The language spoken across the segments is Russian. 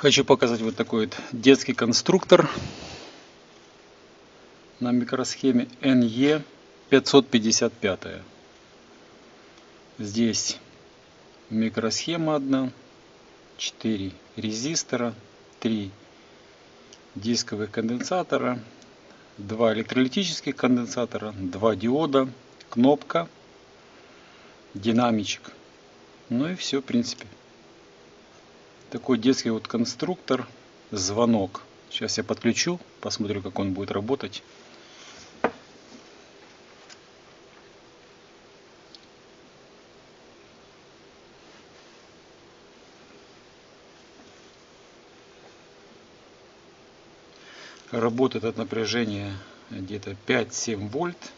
Хочу показать вот такой вот детский конструктор на микросхеме NE 555. Здесь микросхема одна, 4 резистора, 3 дисковых конденсатора, 2 электролитических конденсатора, 2 диода, кнопка, динамичек. Ну и все, в принципе. Такой детский вот конструктор, звонок. Сейчас я подключу, посмотрю, как он будет работать. Работает от напряжения где-то 5-7 вольт.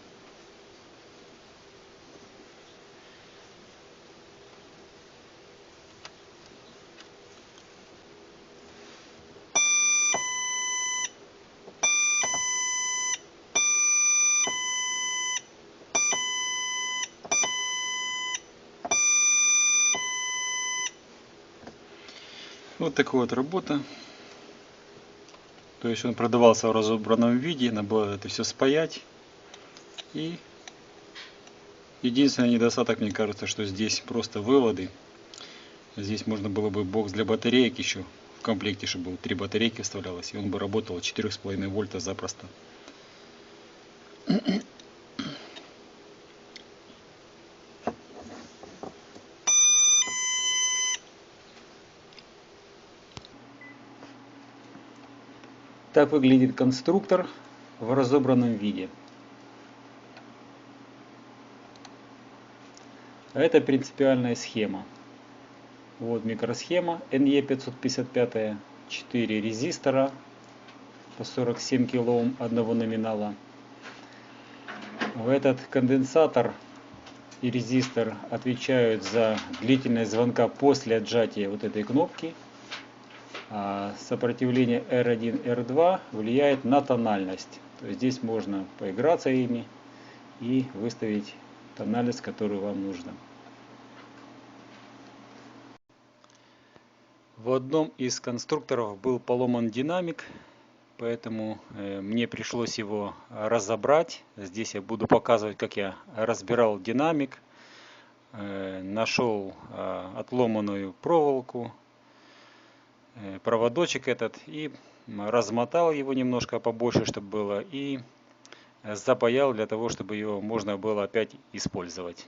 Вот такая вот работа. То есть он продавался в разобранном виде, надо было это все спаять. И единственный недостаток, мне кажется, что здесь просто выводы. Здесь можно было бы бокс для батареек еще в комплекте, чтобы 3 батарейки вставлялось, и он бы работал 4,5 вольта запросто. Так выглядит конструктор в разобранном виде. Это принципиальная схема. Вот микросхема NE 555, 4 резистора по 47 кОм одного номинала. В этот конденсатор и резистор отвечают за длительность звонка после отжатия вот этой кнопки. А сопротивление R1, R2 влияет на тональность. То есть здесь можно поиграться ими и выставить тональность, которую вам нужно. В одном из конструкторов был поломан динамик, поэтому мне пришлось его разобрать. Здесь я буду показывать, как я разбирал динамик. Нашел отломанную проволоку, проводочек этот, и размотал его немножко побольше, чтобы было, и запаял для того, чтобы его можно было опять использовать.